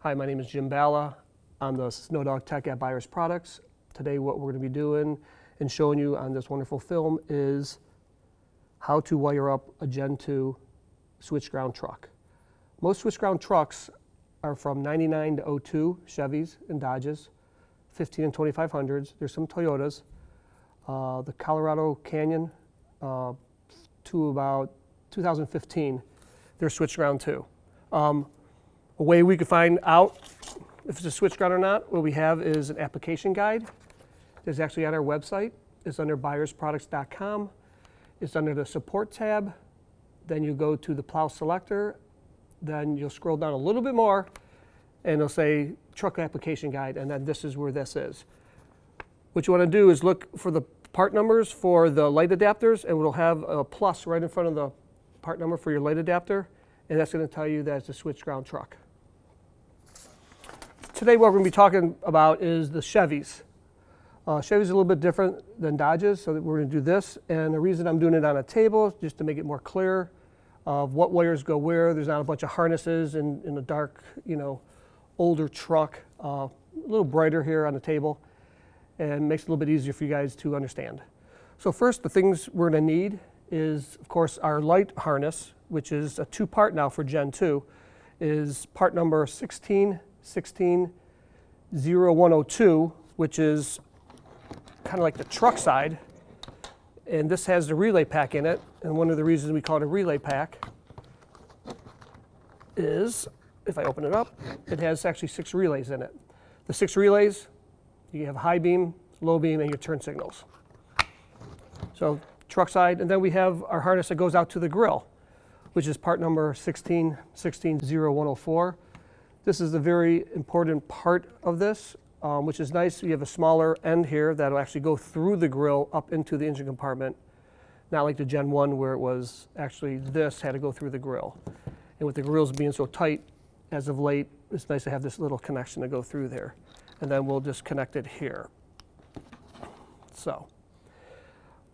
Hi, my name is Jim Balla. I'm the Snow Dog Tech at Buyers Products. Today what we're going to be doing and showing you on this wonderful film is how to wire up a Gen 2 switch ground truck. Most switch ground trucks are from 99 to 02 Chevys and Dodges, 15 and 2500s. There's some Toyotas. The Colorado Canyon to about 2015, they're switch ground too. A way we could find out if it's a switch ground or not, what we have is an application guide. It's actually on our website. It's under buyersproducts.com. It's under the support tab. Then you go to the plow selector. Then you'll scroll down a little bit more and it'll say truck application guide, and then this is where this is. What you want to do is look for the part numbers for the light adapters, and it'll have a plus right in front of the part number for your light adapter, and that's going to tell you that it's a switch ground truck. Today what we're going to be talking about is the Chevys. Chevys are a little bit different than Dodges, so we're going to do this, and the reason I'm doing it on a table is just to make it more clear of what wires go where. There's not a bunch of harnesses in a dark, older truck. A little brighter here on the table, and makes it a little bit easier for you guys to understand. So first, the things we're going to need is, of course, our light harness, which is a two-part now for Gen 2, is part number 1616002, which is kind of like the truck side, and this has the relay pack in it. And one of the reasons we call it a relay pack is, if I open it up, it has actually 6 relays in it. The 6 relays, you have high beam, low beam, and your turn signals. So truck side, and then we have our harness that goes out to the grill, which is part number 161600104. This is a very important part of this, which is nice. You have a smaller end here that will actually go through the grill up into the engine compartment, not like the Gen 1 where it was actually this had to go through the grill. And with the grills being so tight as of late, it's nice to have this little connection to go through there. And then we'll just connect it here. So,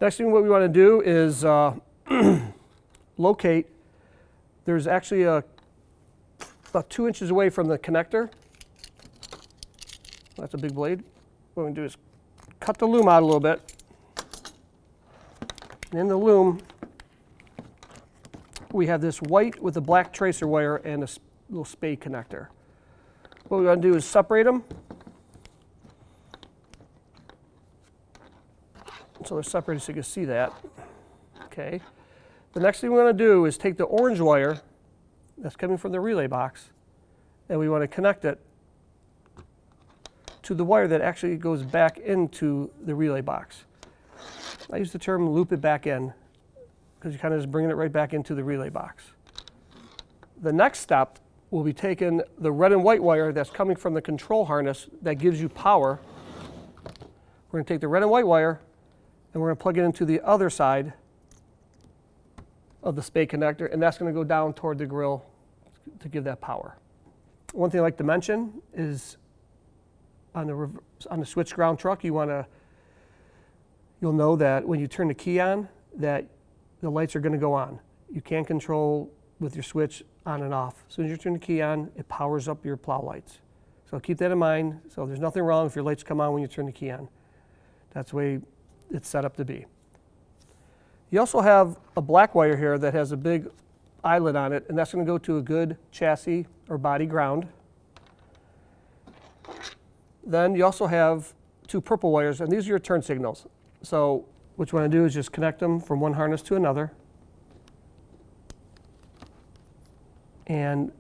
next thing what we want to do is locate. There's actually about 2 inches away from the connector. That's a big blade. What we're going to do is cut the loom out a little bit. And in the loom, we have this white with a black tracer wire and a little spade connector. What we're going to do is separate them. So they're separated so you can see that. Okay. The next thing we're going to do is take the orange wire that's coming from the relay box, and we want to connect it to the wire that actually goes back into the relay box. I use the term loop it back in because you're kind of just bringing it right back into the relay box. The next step will be taking the red and white wire that's coming from the control harness that gives you power. We're going to take the red and white wire and we're going to plug it into the other side of the spade connector, and that's going to go down toward the grill to give that power. One thing I like to mention is on the switch ground truck, you'll know that when you turn the key on, that the lights are going to go on. You can't control with your switch on and off. As soon as you turn the key on, it powers up your plow lights. So keep that in mind. So there's nothing wrong if your lights come on when you turn the key on. That's the way it's set up to be. You also have a black wire here that has a big eyelet on it, and that's going to go to a good chassis or body ground. Then you also have 2 purple wires, and these are your turn signals. So what you want to do is just connect them from one harness to another. And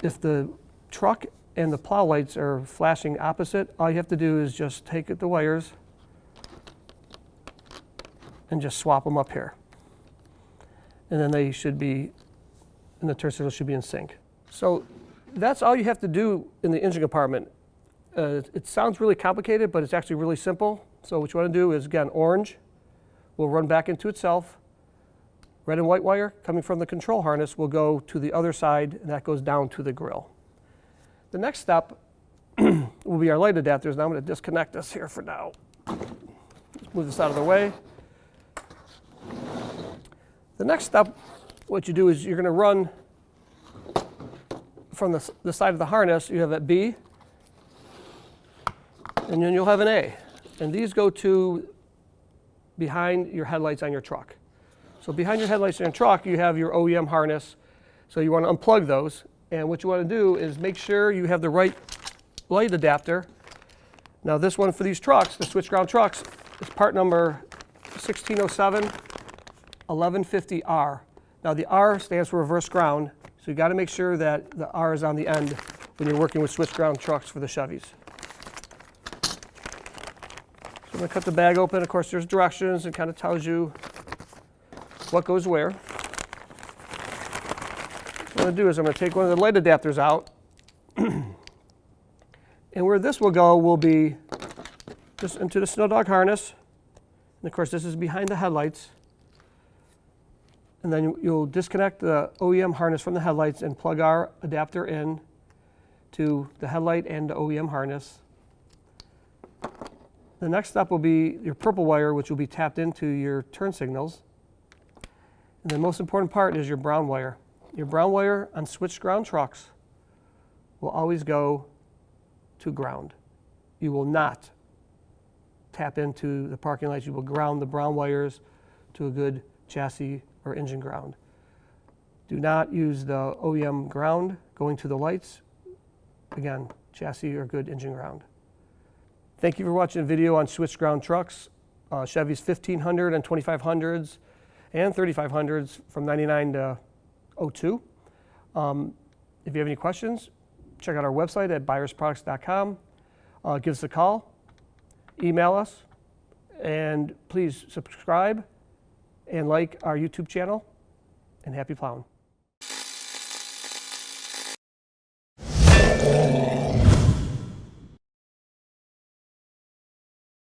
if the truck and the plow lights are flashing opposite, all you have to do is just take the wires and just swap them up here. And then they should be, and the turn signal should be in sync. So that's all you have to do in the engine compartment. It sounds really complicated, but it's actually really simple. So what you want to do is, again, orange will run back into itself. Red and white wire coming from the control harness will go to the other side, and that goes down to the grill. The next step will be our light adapters. Now I'm going to disconnect this here for now. Let's move this out of the way. The next step, what you do is you're going to run from the side of the harness, you have that B, and then you'll have an A. And these go to behind your headlights on your truck. So behind your headlights on your truck, you have your OEM harness. So you want to unplug those. And what you want to do is make sure you have the right light adapter. Now this one for these trucks, the switch ground trucks, is part number 1607 1150R. Now the R stands for reverse ground, so you got to make sure that the R is on the end when you're working with switch ground trucks for the Chevys. So I'm going to cut the bag open. Of course, there's directions and kind of tells you what goes where. What I'm going to do is I'm going to take one of the light adapters out, and where this will go will be just into the snow dog harness. And of course, this is behind the headlights. And then you'll disconnect the OEM harness from the headlights and plug our adapter in to the headlight and the OEM harness. The next step will be your purple wire, which will be tapped into your turn signals. And the most important part is your brown wire. Your brown wire on switched ground trucks will always go to ground. You will not tap into the parking lights. You will ground the brown wires to a good chassis or engine ground. Do not use the OEM ground going to the lights. Again, chassis or good engine ground. Thank you for watching the video on switched ground trucks, Chevy's 1500 and 2500s and 3500s from 99 to 02. If you have any questions, check out our website at buyersproducts.com. Give us a call, email us, and please subscribe and like our YouTube channel, and happy plowing.